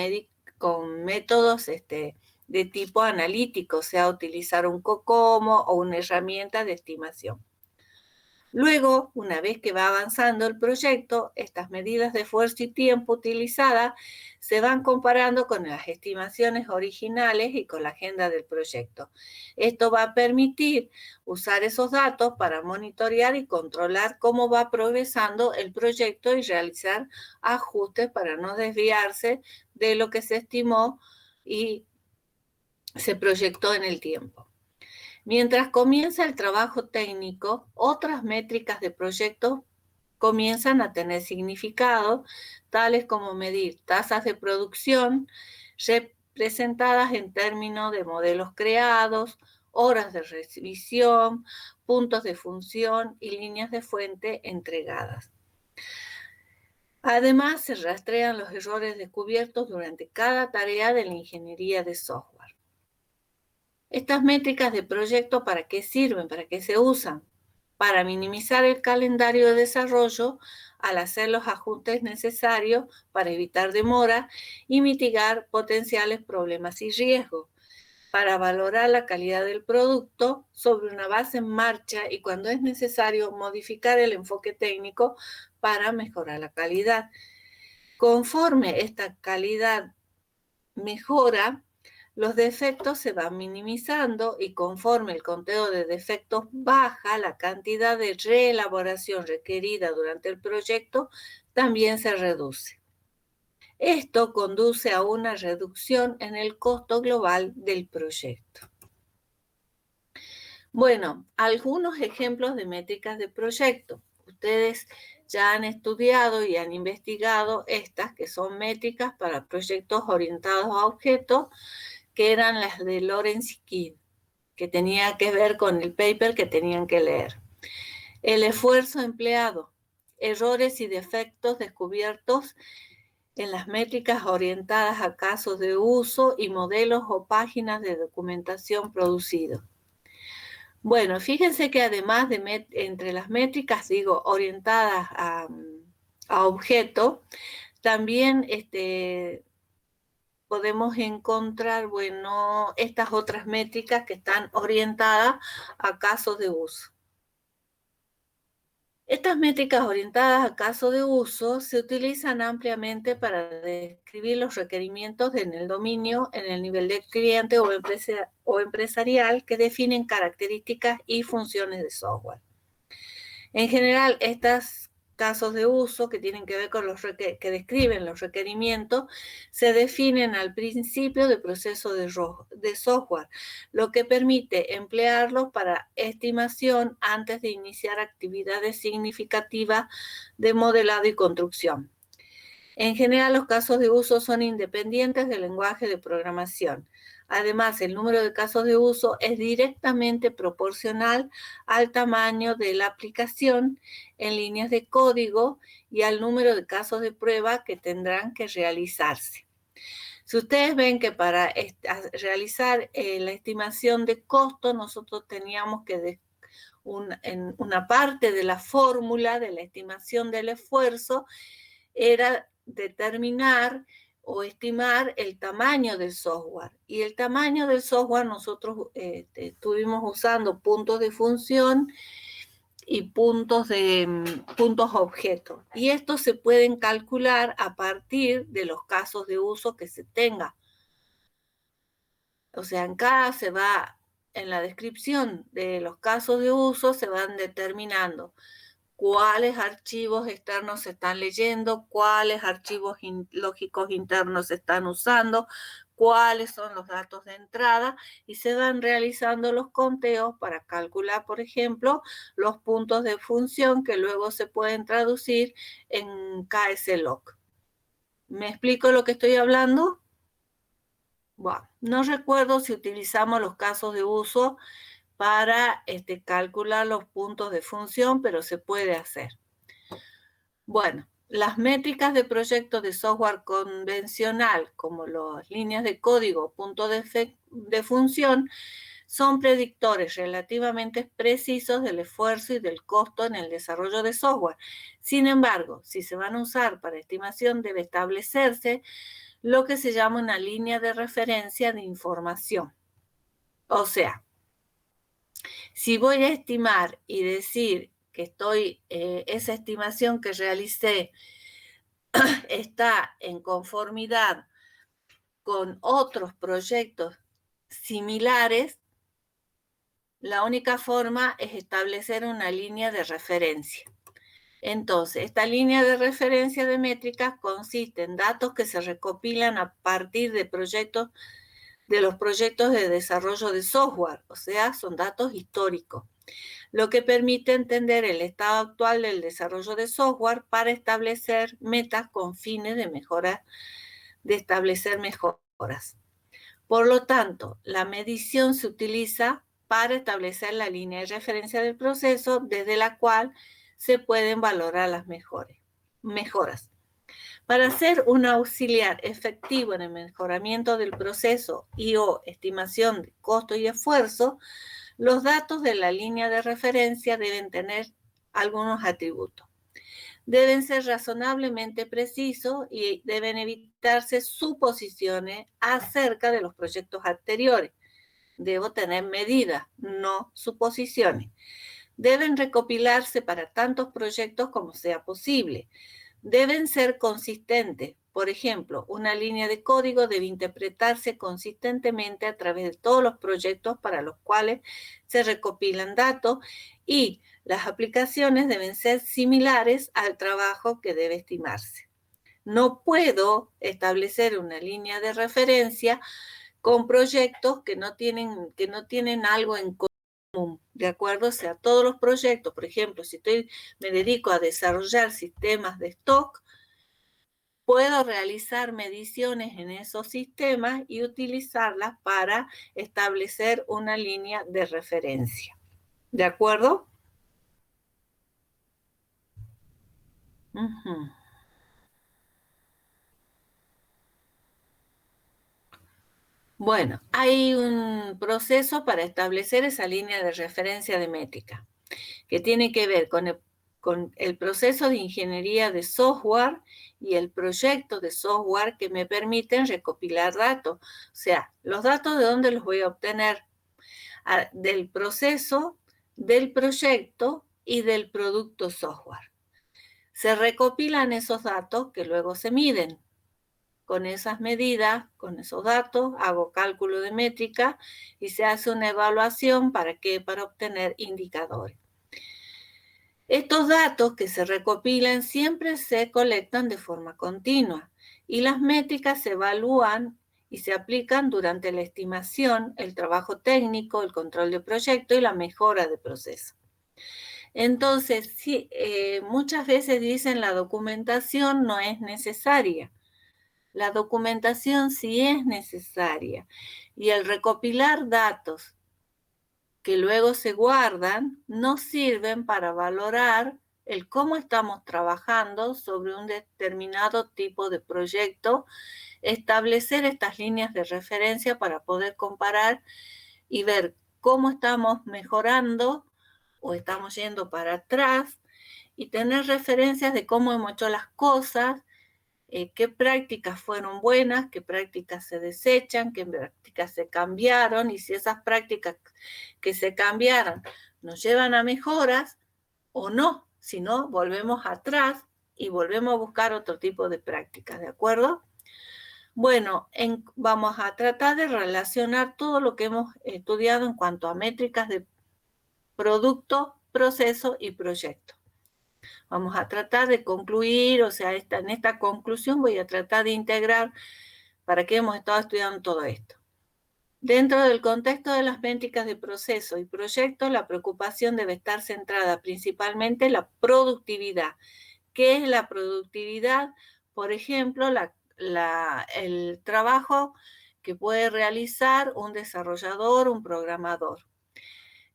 métodos de tipo analítico, o sea, utilizar un COCOMO o una herramienta de estimación. Luego, una vez que va avanzando el proyecto, estas medidas de esfuerzo y tiempo utilizadas se van comparando con las estimaciones originales y con la agenda del proyecto. Esto va a permitir usar esos datos para monitorear y controlar cómo va progresando el proyecto y realizar ajustes para no desviarse de lo que se estimó y se proyectó en el tiempo. Mientras comienza el trabajo técnico, otras métricas de proyecto comienzan a tener significado, tales como medir tasas de producción representadas en términos de modelos creados, horas de revisión, puntos de función y líneas de fuente entregadas. Además, se rastrean los errores descubiertos durante cada tarea de la ingeniería de software. Estas métricas de proyecto, ¿para qué sirven? ¿Para qué se usan? Para minimizar el calendario de desarrollo al hacer los ajustes necesarios para evitar demora y mitigar potenciales problemas y riesgos. Para valorar la calidad del producto sobre una base en marcha y cuando es necesario modificar el enfoque técnico para mejorar la calidad. Conforme esta calidad mejora, los defectos se van minimizando y conforme el conteo de defectos baja, la cantidad de reelaboración requerida durante el proyecto también se reduce. Esto conduce a una reducción en el costo global del proyecto. Bueno, algunos ejemplos de métricas de proyecto. Ustedes ya han estudiado y han investigado estas que son métricas para proyectos orientados a objetos, que eran las de Lawrence y Kidd, que tenía que ver con el paper que tenían que leer. El esfuerzo empleado, errores y defectos descubiertos en las métricas orientadas a casos de uso y modelos o páginas de documentación producidos. Bueno, fíjense que además de entre las métricas, orientadas a objeto, también podemos encontrar, estas otras métricas que están orientadas a casos de uso. Estas métricas orientadas a casos de uso se utilizan ampliamente para describir los requerimientos en el dominio, en el nivel de cliente o empresarial que definen características y funciones de software. En general, estos casos de uso que tienen que ver con que describen los requerimientos se definen al principio del proceso de software, lo que permite emplearlos para estimación antes de iniciar actividades significativas de modelado y construcción. En general, los casos de uso son independientes del lenguaje de programación. Además, el número de casos de uso es directamente proporcional al tamaño de la aplicación en líneas de código y al número de casos de prueba que tendrán que realizarse. Si ustedes ven que para realizar la estimación de costo, nosotros teníamos que en una parte de la fórmula de la estimación del esfuerzo era determinar o estimar el tamaño del software. Y el tamaño del software nosotros estuvimos usando puntos de función y puntos objeto. Y estos se pueden calcular a partir de los casos de uso que se tenga. O sea, en la descripción de los casos de uso se van determinando cuáles archivos externos se están leyendo, cuáles archivos lógicos internos se están usando, cuáles son los datos de entrada y se van realizando los conteos para calcular, por ejemplo, los puntos de función que luego se pueden traducir en KSLOC. ¿Me explico lo que estoy hablando? Bueno, no recuerdo si utilizamos los casos de uso para calcular los puntos de función, pero se puede hacer. Bueno, las métricas de proyectos de software convencional, como las líneas de código, puntos de función, son predictores relativamente precisos del esfuerzo y del costo en el desarrollo de software. Sin embargo, si se van a usar para estimación, debe establecerse lo que se llama una línea de referencia de información. O sea, si voy a estimar y decir que esa estimación que realicé está en conformidad con otros proyectos similares, la única forma es establecer una línea de referencia. Entonces, esta línea de referencia de métricas consiste en datos que se recopilan a partir de los proyectos de desarrollo de software, o sea, son datos históricos, lo que permite entender el estado actual del desarrollo de software para establecer metas con fines de establecer mejoras. Por lo tanto, la medición se utiliza para establecer la línea de referencia del proceso desde la cual se pueden valorar las mejoras. Para ser un auxiliar efectivo en el mejoramiento del proceso o estimación de costo y esfuerzo, los datos de la línea de referencia deben tener algunos atributos. Deben ser razonablemente precisos y deben evitarse suposiciones acerca de los proyectos anteriores. Debo tener medidas, no suposiciones. Deben recopilarse para tantos proyectos como sea posible. deben ser consistentes. Por ejemplo, una línea de código debe interpretarse consistentemente a través de todos los proyectos para los cuales se recopilan datos y las aplicaciones deben ser similares al trabajo que debe estimarse. No puedo establecer una línea de referencia con proyectos que no tienen algo en común, ¿de acuerdo? O sea, todos los proyectos, por ejemplo, si me dedico a desarrollar sistemas de stock, puedo realizar mediciones en esos sistemas y utilizarlas para establecer una línea de referencia. ¿De acuerdo? Bueno, hay un proceso para establecer esa línea de referencia de métrica, que tiene que ver con el proceso de ingeniería de software y el proyecto de software que me permiten recopilar datos. O sea, los datos, ¿de dónde los voy a obtener? Del proceso, del proyecto y del producto software. Se recopilan esos datos que luego se miden. Con esas medidas, con esos datos, hago cálculo de métrica y se hace una evaluación. ¿Para qué? Para obtener indicadores. Estos datos que se recopilan siempre se colectan de forma continua y las métricas se evalúan y se aplican durante la estimación, el trabajo técnico, el control de proyecto y la mejora de proceso. Entonces, sí, muchas veces dicen la documentación no es necesaria. La documentación sí es necesaria y el recopilar datos que luego se guardan nos sirven para valorar el cómo estamos trabajando sobre un determinado tipo de proyecto, establecer estas líneas de referencia para poder comparar y ver cómo estamos mejorando o estamos yendo para atrás y tener referencias de cómo hemos hecho las cosas, qué prácticas fueron buenas, qué prácticas se desechan, qué prácticas se cambiaron y si esas prácticas que se cambiaron nos llevan a mejoras o no. Si no, volvemos atrás y volvemos a buscar otro tipo de prácticas, ¿de acuerdo? Bueno, vamos a tratar de relacionar todo lo que hemos estudiado en cuanto a métricas de producto, proceso y proyecto. Vamos a tratar de concluir, o sea, en esta conclusión voy a tratar de integrar para qué hemos estado estudiando todo esto. Dentro del contexto de las métricas de proceso y proyecto, la preocupación debe estar centrada principalmente en la productividad. ¿Qué es la productividad? Por ejemplo, el trabajo que puede realizar un desarrollador, un programador.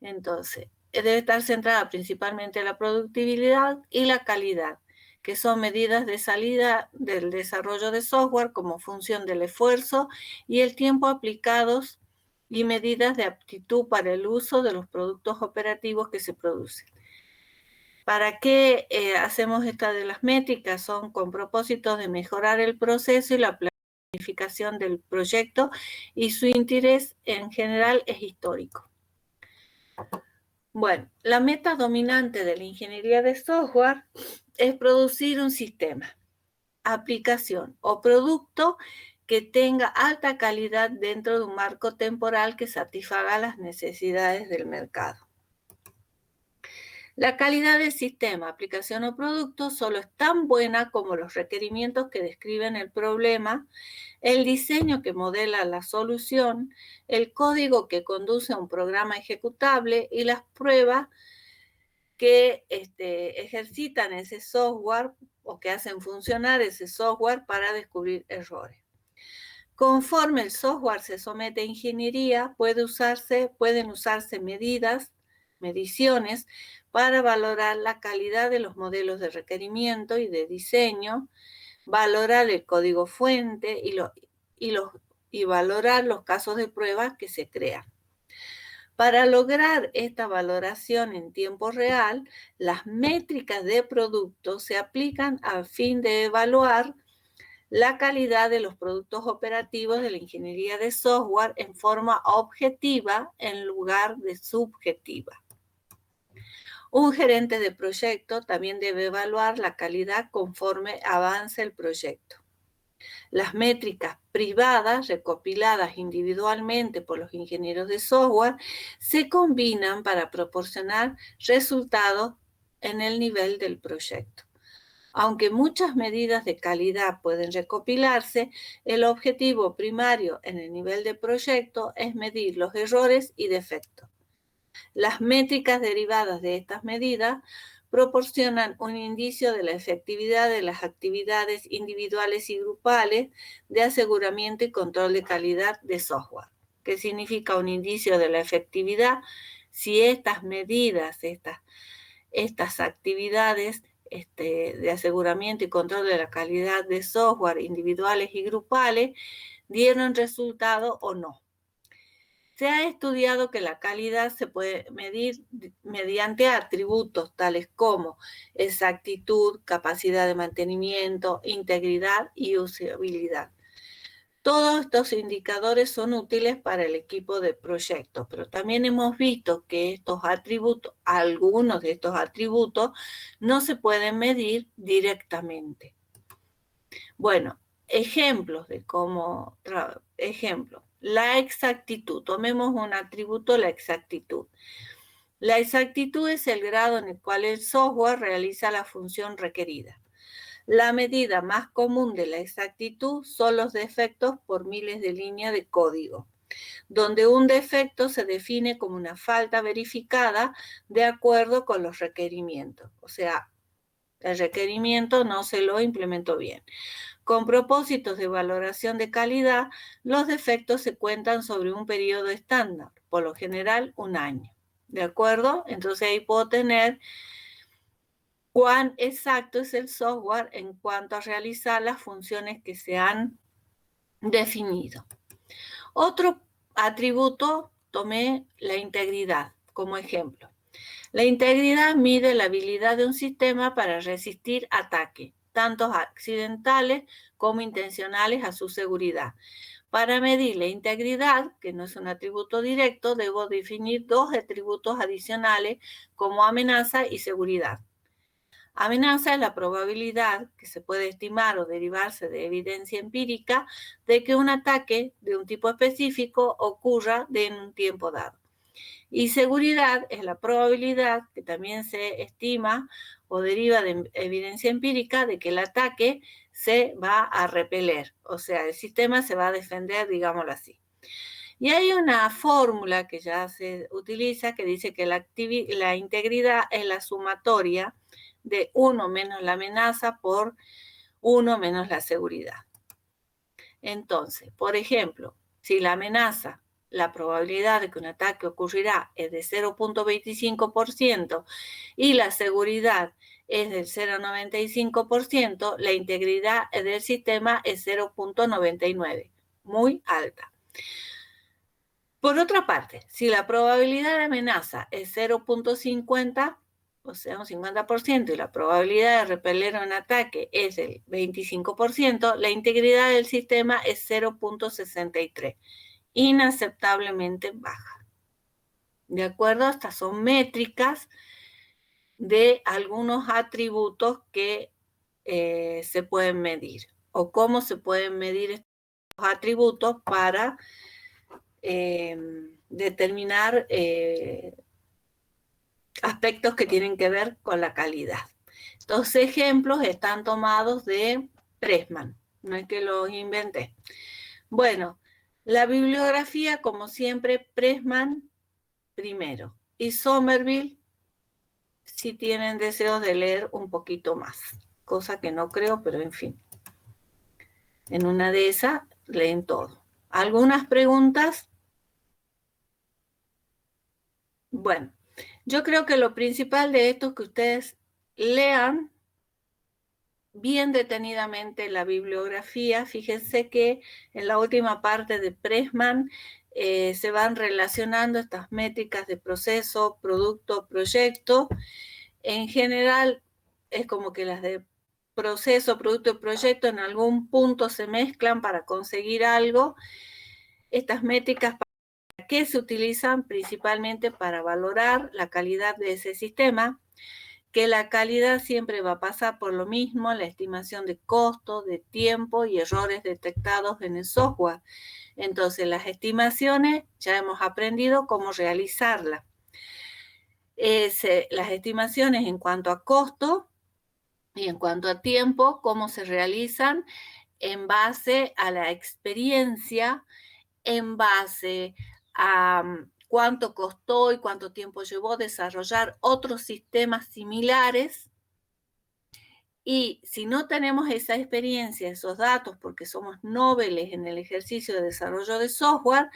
Entonces, debe estar centrada principalmente en la productividad y la calidad, que son medidas de salida del desarrollo de software como función del esfuerzo y el tiempo aplicados y medidas de aptitud para el uso de los productos operativos que se producen. ¿Para qué hacemos esta de las métricas? Son con propósitos de mejorar el proceso y la planificación del proyecto y su interés en general es histórico. Bueno, la meta dominante de la ingeniería de software es producir un sistema, aplicación o producto que tenga alta calidad dentro de un marco temporal que satisfaga las necesidades del mercado. La calidad del sistema, aplicación o producto solo es tan buena como los requerimientos que describen el problema, el diseño que modela la solución, el código que conduce a un programa ejecutable y las pruebas que ejercitan ese software o que hacen funcionar ese software para descubrir errores. Conforme el software se somete a ingeniería, pueden usarse mediciones para valorar la calidad de los modelos de requerimiento y de diseño, valorar el código fuente y valorar los casos de pruebas que se crean. Para lograr esta valoración en tiempo real, las métricas de producto se aplican a fin de evaluar la calidad de los productos operativos de la ingeniería de software en forma objetiva en lugar de subjetiva. Un gerente de proyecto también debe evaluar la calidad conforme avance el proyecto. Las métricas privadas recopiladas individualmente por los ingenieros de software se combinan para proporcionar resultados en el nivel del proyecto. Aunque muchas medidas de calidad pueden recopilarse, el objetivo primario en el nivel de proyecto es medir los errores y defectos. Las métricas derivadas de estas medidas proporcionan un indicio de la efectividad de las actividades individuales y grupales de aseguramiento y control de calidad de software. ¿Qué significa un indicio de la efectividad? Si estas medidas, estas actividades de aseguramiento y control de la calidad de software individuales y grupales dieron resultado o no. Se ha estudiado que la calidad se puede medir mediante atributos tales como exactitud, capacidad de mantenimiento, integridad y usabilidad. Todos estos indicadores son útiles para el equipo de proyecto, pero también hemos visto que estos atributos, algunos de estos atributos, no se pueden medir directamente. Bueno, ejemplos de cómo, la exactitud. Tomemos un atributo, la exactitud. La exactitud es el grado en el cual el software realiza la función requerida. La medida más común de la exactitud son los defectos por miles de líneas de código, donde un defecto se define como una falta verificada de acuerdo con los requerimientos. O sea, el requerimiento no se lo implementó bien. Con propósitos de valoración de calidad, los defectos se cuentan sobre un periodo estándar, por lo general 1 año. ¿De acuerdo? Entonces ahí puedo tener cuán exacto es el software en cuanto a realizar las funciones que se han definido. Otro atributo, tomé la integridad como ejemplo. La integridad mide la habilidad de un sistema para resistir ataques, tanto accidentales como intencionales, a su seguridad. Para medir la integridad, que no es un atributo directo, debo definir 2 atributos adicionales como amenaza y seguridad. Amenaza es la probabilidad que se puede estimar o derivarse de evidencia empírica de que un ataque de un tipo específico ocurra en un tiempo dado. Y seguridad es la probabilidad que también se estima o deriva de evidencia empírica de que el ataque se va a repeler, o sea, el sistema se va a defender, digámoslo así. Y hay una fórmula que ya se utiliza que dice que la integridad es la sumatoria de 1 menos la amenaza por 1 menos la seguridad. Entonces, por ejemplo, si la amenaza, la probabilidad de que un ataque ocurrirá es de 0.25% y la seguridad es del 0.95%, la integridad del sistema es 0.99, muy alta. Por otra parte, si la probabilidad de amenaza es 0.50, o sea, un 50%, y la probabilidad de repeler un ataque es del 25%, la integridad del sistema es 0.63, inaceptablemente baja. ¿De acuerdo? Estas son métricas de algunos atributos que se pueden medir, o cómo se pueden medir estos atributos para determinar aspectos que tienen que ver con la calidad. Estos ejemplos están tomados de Pressman, no es que los inventé. Bueno, la bibliografía, como siempre, Pressman primero y Somerville si tienen deseos de leer un poquito más, cosa que no creo, pero en fin. En una de esas leen todo. ¿Algunas preguntas? Bueno, yo creo que lo principal de esto es que ustedes lean bien detenidamente la bibliografía. Fíjense que en la última parte de Pressman se van relacionando estas métricas de proceso, producto, proyecto. En general es como que las de proceso, producto y proyecto en algún punto se mezclan para conseguir algo. Estas métricas para qué se utilizan? Principalmente para valorar la calidad de ese sistema, que la calidad siempre va a pasar por lo mismo, la estimación de costo, de tiempo y errores detectados en el software. Entonces, las estimaciones ya hemos aprendido cómo realizarlas. Las estimaciones en cuanto a costo y en cuanto a tiempo, cómo se realizan en base a la experiencia, en base a cuánto costó y cuánto tiempo llevó desarrollar otros sistemas similares. Y si no tenemos esa experiencia, esos datos, porque somos noveles en el ejercicio de desarrollo de software,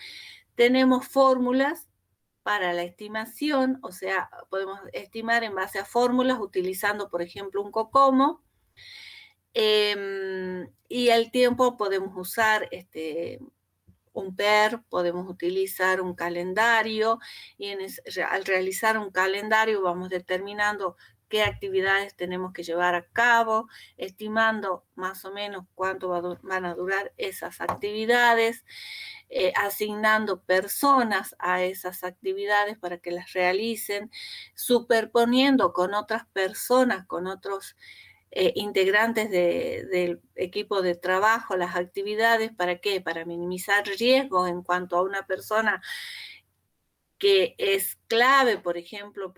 tenemos fórmulas para la estimación, o sea, podemos estimar en base a fórmulas utilizando, por ejemplo, un COCOMO, y al tiempo podemos usar un PER, podemos utilizar un calendario, y al realizar un calendario vamos determinando qué actividades tenemos que llevar a cabo, estimando más o menos cuánto van a durar esas actividades, asignando personas a esas actividades para que las realicen, superponiendo con otras personas, con otros integrantes del equipo de trabajo, las actividades. ¿Para qué? Para minimizar riesgos en cuanto a una persona que es clave, por ejemplo,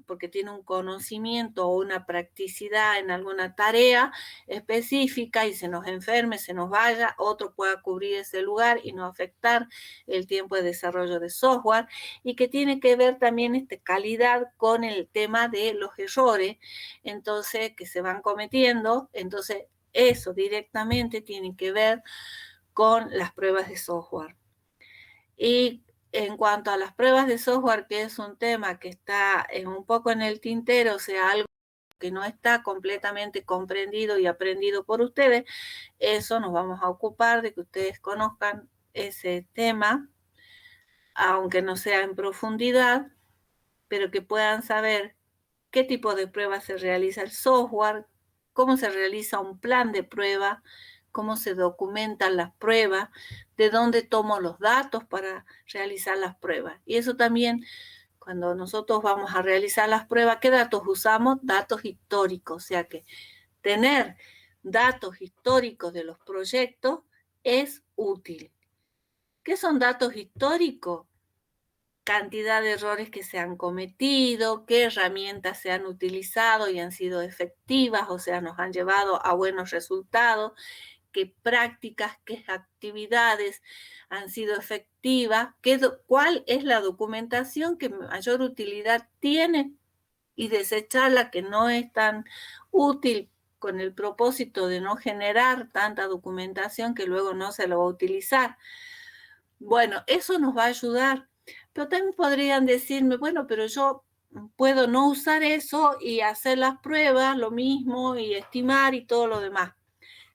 porque tiene un conocimiento o una practicidad en alguna tarea específica y se nos enferme, se nos vaya, otro pueda cubrir ese lugar y no afectar el tiempo de desarrollo de software, y que tiene que ver también calidad con el tema de los errores, entonces, que se van cometiendo. Entonces, eso directamente tiene que ver con las pruebas de software. Y en cuanto a las pruebas de software, que es un tema que está un poco en el tintero, o sea, algo que no está completamente comprendido y aprendido por ustedes, eso nos vamos a ocupar de que ustedes conozcan ese tema, aunque no sea en profundidad, pero que puedan saber qué tipo de prueba se realiza el software, cómo se realiza un plan de prueba, cómo se documentan las pruebas, de dónde tomo los datos para realizar las pruebas. Y eso también, cuando nosotros vamos a realizar las pruebas, ¿qué datos usamos? Datos históricos, o sea que tener datos históricos de los proyectos es útil. ¿Qué son datos históricos? Cantidad de errores que se han cometido, qué herramientas se han utilizado y han sido efectivas, o sea, nos han llevado a buenos resultados, qué prácticas, qué actividades han sido efectivas, cuál es la documentación que mayor utilidad tiene, y desechar la que no es tan útil, con el propósito de no generar tanta documentación que luego no se lo va a utilizar. Bueno, eso nos va a ayudar. Pero también podrían decirme, bueno, pero yo puedo no usar eso y hacer las pruebas, lo mismo, y estimar y todo lo demás.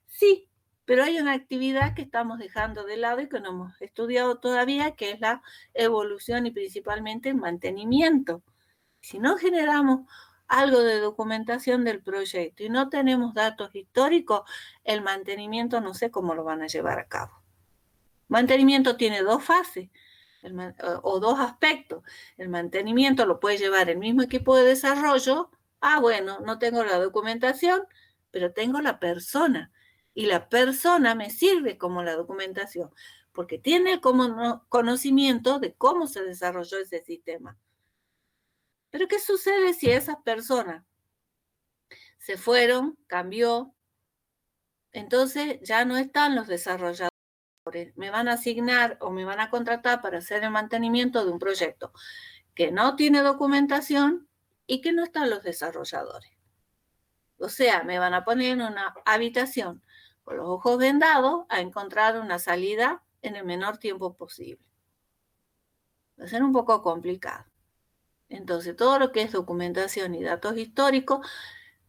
Sí, pero hay una actividad que estamos dejando de lado y que no hemos estudiado todavía, que es la evolución y principalmente el mantenimiento. Si no generamos algo de documentación del proyecto y no tenemos datos históricos, el mantenimiento no sé cómo lo van a llevar a cabo. Mantenimiento tiene dos fases o dos aspectos. El mantenimiento lo puede llevar el mismo equipo de desarrollo. Bueno, no tengo la documentación, pero tengo la persona. Y la persona me sirve como la documentación, porque tiene el conocimiento de cómo se desarrolló ese sistema. Pero ¿qué sucede si esas personas se fueron, cambió? Entonces ya no están los desarrolladores. Me van a asignar o me van a contratar para hacer el mantenimiento de un proyecto que no tiene documentación y que no están los desarrolladores. O sea, me van a poner en una habitación con los ojos vendados a encontrar una salida en el menor tiempo posible. Va a ser un poco complicado. Entonces, todo lo que es documentación y datos históricos,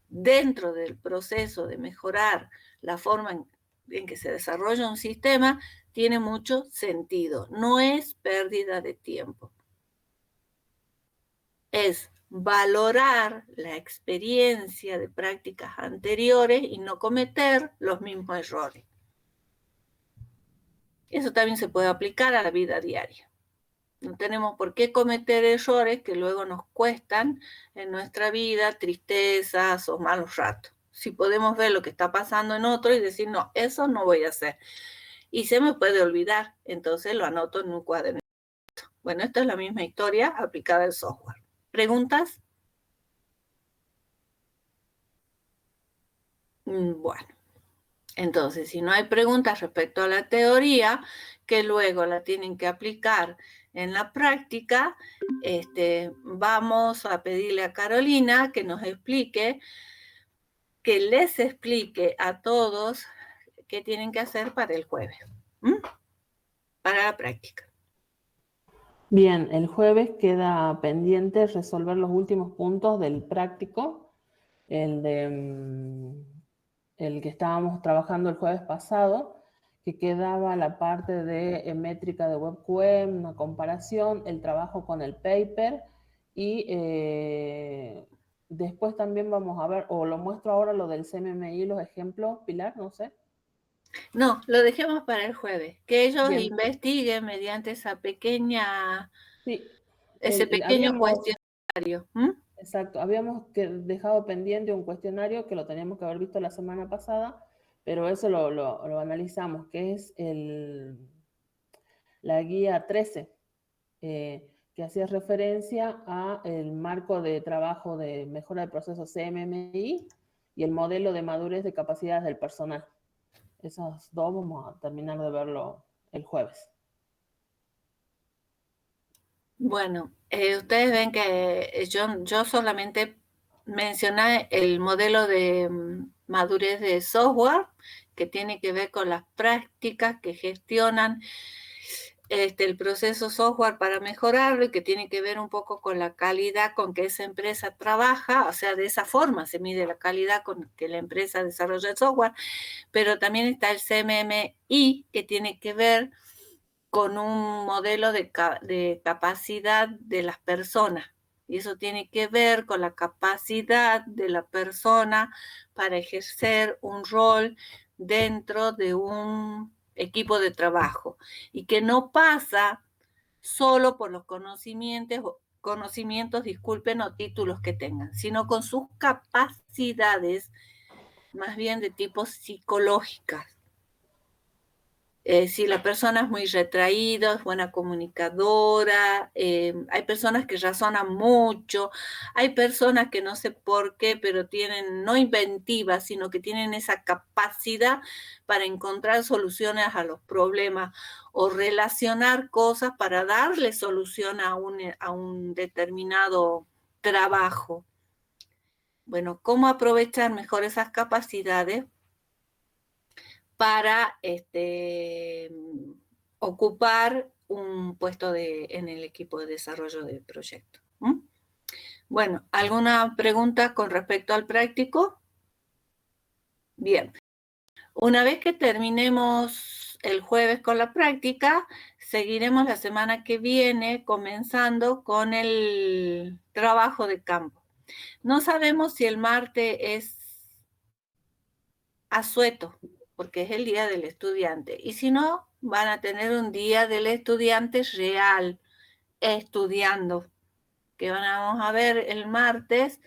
dentro del proceso de mejorar la forma en que se desarrolla un sistema, tiene mucho sentido. No es pérdida de tiempo. Es valorar la experiencia de prácticas anteriores y no cometer los mismos errores. Eso también se puede aplicar a la vida diaria. No tenemos por qué cometer errores que luego nos cuestan en nuestra vida tristezas o malos ratos. Si podemos ver lo que está pasando en otro y decir, no, eso no voy a hacer. Y se me puede olvidar, entonces lo anoto en un cuaderno. Bueno, esta es la misma historia aplicada al software. ¿Preguntas? Bueno, entonces, si no hay preguntas respecto a la teoría, que luego la tienen que aplicar en la práctica, vamos a pedirle a Carolina que nos explique, que les explique a todos qué tienen que hacer para el jueves, para la práctica.
Bien, el jueves queda pendiente resolver los últimos puntos del práctico, el que estábamos trabajando el jueves pasado, que quedaba la parte de métrica de WebQuery, una comparación, el trabajo con el paper y después también vamos a ver, o lo muestro ahora lo del CMMI, los ejemplos, Pilar, no sé.
No, lo dejemos para el jueves, que ellos
Bien.
investiguen mediante esa pequeña,
Sí,
ese pequeño cuestionario.
Exacto, habíamos dejado pendiente un cuestionario que lo teníamos que haber visto la semana pasada, pero eso lo analizamos, que es la guía 13, que hacía referencia a el marco de trabajo de mejora del proceso CMMI y el modelo de madurez de capacidades del personal. Esos dos vamos a terminar de verlo el jueves.
Bueno, ustedes ven que yo solamente mencioné el modelo de madurez de software, que tiene que ver con las prácticas que gestionan el proceso software para mejorarlo y que tiene que ver un poco con la calidad con que esa empresa trabaja, o sea, de esa forma se mide la calidad con que la empresa desarrolla el software, pero también está el CMMI, que tiene que ver con un modelo de capacidad de las personas. Y eso tiene que ver con la capacidad de la persona para ejercer un rol dentro de un equipo de trabajo. Y que no pasa solo por los conocimientos, disculpen, o títulos que tengan, sino con sus capacidades más bien de tipo psicológicas. Si la persona es muy retraída, es buena comunicadora, hay personas que razonan mucho, hay personas que no sé por qué, pero tienen, no inventivas, sino que tienen esa capacidad para encontrar soluciones a los problemas o relacionar cosas para darle solución a un determinado trabajo. Bueno, ¿cómo aprovechar mejor esas capacidades para ocupar un puesto en el equipo de desarrollo del proyecto? Bueno, ¿alguna pregunta con respecto al práctico? Bien. Una vez que terminemos el jueves con la práctica, seguiremos la semana que viene comenzando con el trabajo de campo. No sabemos si el martes es asueto, porque es el día del estudiante. Y si no, van a tener un día del estudiante real, estudiando, que vamos a ver el martes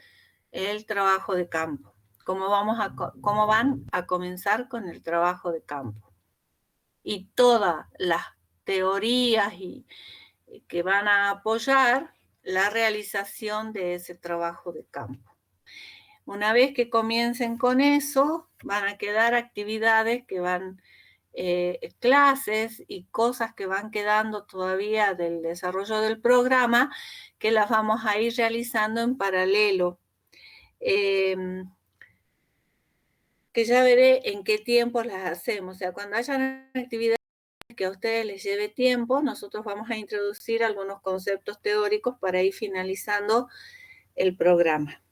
el trabajo de campo. Cómo van a comenzar con el trabajo de campo. Y todas las teorías que van a apoyar la realización de ese trabajo de campo. Una vez que comiencen con eso, van a quedar actividades que van, clases y cosas que van quedando todavía del desarrollo del programa, que las vamos a ir realizando en paralelo. Que ya veré en qué tiempo las hacemos. O sea, cuando hayan actividades que a ustedes les lleve tiempo, nosotros vamos a introducir algunos conceptos teóricos para ir finalizando el programa.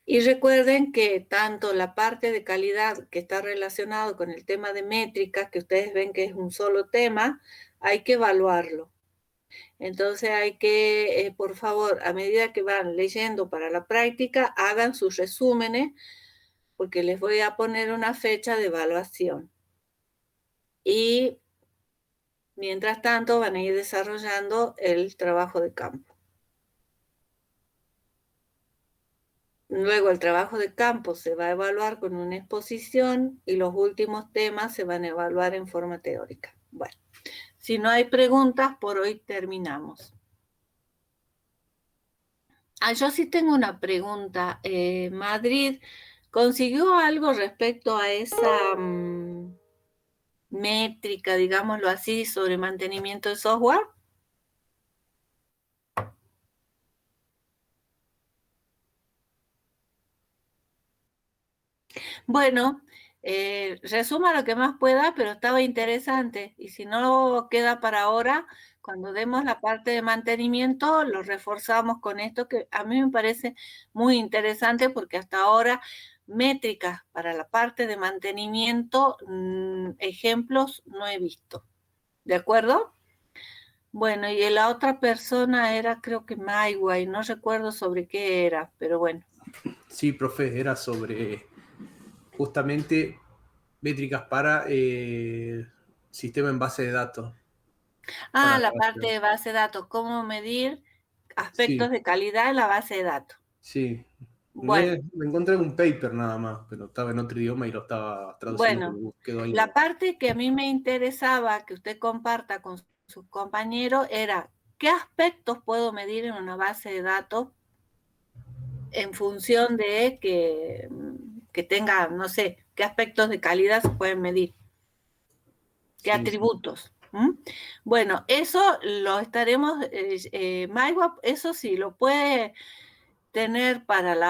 Y recuerden que tanto la parte de calidad que está relacionado con el tema de métricas, que ustedes ven que es un solo tema, hay que evaluarlo. Entonces hay que, por favor, a medida que van leyendo para la práctica, hagan sus resúmenes, porque les voy a poner una fecha de evaluación. Y Mientras tanto, van a ir desarrollando el trabajo de campo. Luego el trabajo de campo se va a evaluar con una exposición y los últimos temas se van a evaluar en forma teórica. Bueno, si no hay preguntas, por hoy terminamos. Yo sí tengo una pregunta. Madrid, ¿consiguió algo respecto a esa métrica, digámoslo así, sobre mantenimiento de software? Bueno, resuma lo que más pueda, pero estaba interesante. Y si no queda para ahora, cuando demos la parte de mantenimiento, lo reforzamos con esto que a mí me parece muy interesante porque hasta ahora métricas para la parte de mantenimiento, ejemplos no he visto. ¿De acuerdo? Bueno, y la otra persona era creo que Maiwa, y no recuerdo sobre qué era, pero bueno.
Sí, profe, era sobre justamente métricas para sistema en base de datos.
La
Para
parte de base de datos, cómo medir aspectos
Sí,
de calidad en la base de datos.
sí.
Bueno,
Me encontré un paper nada más, pero estaba en otro idioma y lo estaba traduciendo,
bueno,
pero quedó ahí.
la parte que a mí me interesaba que usted comparta con sus compañeros era qué aspectos puedo medir en una base de datos en función de que tenga, no sé, qué aspectos de calidad se pueden medir, qué
Sí,
atributos. Bueno, eso lo estaremos, Maiwa, eso sí, lo puede tener para la